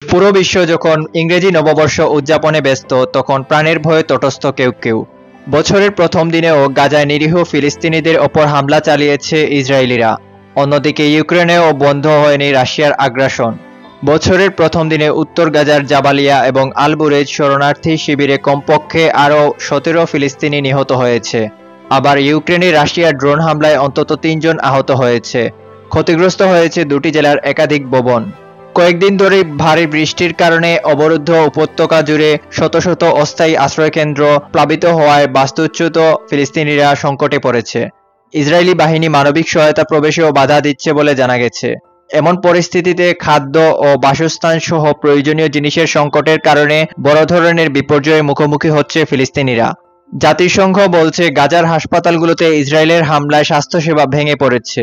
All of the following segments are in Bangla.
পুরো বিশ্ব যখন ইংরেজি নববর্ষ উদযাপনে ব্যস্ত, তখন প্রাণের ভয়ে তটস্থ কেউ কেউ। বছরের প্রথম দিনেও গাজায় নিরীহ ফিলিস্তিনিদের ওপর হামলা চালিয়েছে ইসরায়েলিরা। অন্যদিকে ইউক্রেনেও বন্ধ হয়নি রাশিয়ার আগ্রাসন। বছরের প্রথম দিনে উত্তর গাজার জাবালিয়া এবং আল বুরেজ শরণার্থী শিবিরে কমপক্ষে আরও 17 ফিলিস্তিনি নিহত হয়েছে। আবার ইউক্রেনে রাশিয়ার ড্রোন হামলায় অন্তত 3 জন আহত হয়েছে। ক্ষতিগ্রস্ত হয়েছে 2টি জেলার একাধিক ভবন। কয়েকদিন ধরে ভারী বৃষ্টির কারণে অবরুদ্ধ উপত্যকা জুড়ে শত শত অস্থায়ী আশ্রয়কেন্দ্র প্লাবিত হওয়ায় বাস্তুচ্যুত ফিলিস্তিনিরা সংকটে পড়েছে। ইসরায়েলি বাহিনী মানবিক সহায়তা প্রবেশেও বাধা দিচ্ছে বলে জানা গেছে। এমন পরিস্থিতিতে খাদ্য ও বাসস্থান সহ প্রয়োজনীয় জিনিসের সংকটের কারণে বড় ধরনের বিপর্যয়ের মুখোমুখি হচ্ছে ফিলিস্তিনিরা। জাতিসংঘ বলছে, গাজার হাসপাতালগুলোতে ইসরায়েলের হামলায় স্বাস্থ্যসেবা ভেঙে পড়েছে।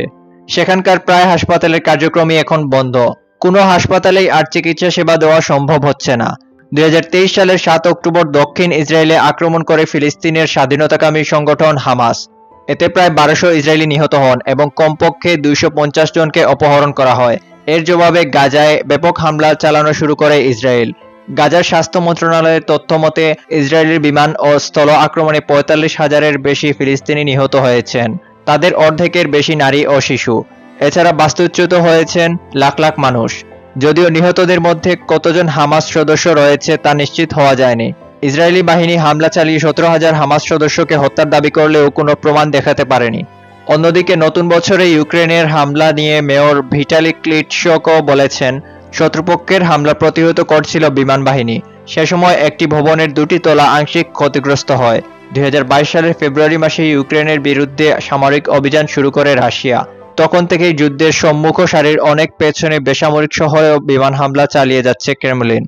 সেখানকার প্রায় হাসপাতালের কার্যক্রমই এখন বন্ধ। কোনো হাসপাতালেই আর চিকিৎসা সেবা দেওয়া সম্ভব হচ্ছে না। 2023 সালের 7 অক্টোবর দক্ষিণ ইসরায়েলে আক্রমণ করে ফিলিস্তিনের স্বাধীনতাকামী সংগঠন হামাস। এতে প্রায় 1200 ইসরায়েলি নিহত হন এবং কমপক্ষে 250 জনকে অপহরণ করা হয়। এর জবাবে গাজায় ব্যাপক হামলা চালানো শুরু করে ইসরায়েল। গাজার স্বাস্থ্য মন্ত্রণালয়ের তথ্য মতে, ইসরায়েলের বিমান ও স্থল আক্রমণে 45,000-এর বেশি ফিলিস্তিনি নিহত হয়েছেন। তাদের অর্ধেকের বেশি নারী ও শিশু। এছাড়া বাস্তুচ্যুত হয়েছেন লাখ লাখ মানুষ। যদিও নিহতদের মধ্যে কতজন হামাস সদস্য রয়েছে তা নিশ্চিত হওয়া যায়নি। ইসরায়েলি বাহিনী হামলা চালিয়ে 17,000 হামাস সদস্যকে হত্যার দাবি করলেও কোনো প্রমাণ দেখাতে পারেনি। অন্যদিকে নতুন বছরে ইউক্রেনের হামলা নিয়ে মেয়র ভিটালি ক্লিটসকো বলেছেন, শত্রুপক্ষের হামলা প্রতিহত করছিল বিমান বাহিনী। সে সময় একটি ভবনের 2টি তলা আংশিক ক্ষতিগ্রস্ত হয়। 2022 সালের ফেব্রুয়ারি মাসে ইউক্রেনের বিরুদ্ধে সামরিক অভিযান শুরু করে রাশিয়া। তখন থেকেই যুদ্ধের সম্মুখ সারির অনেক পেছনে বেসামরিক শহরেও বিমান হামলা চালিয়ে যাচ্ছে ক্রেমলিন।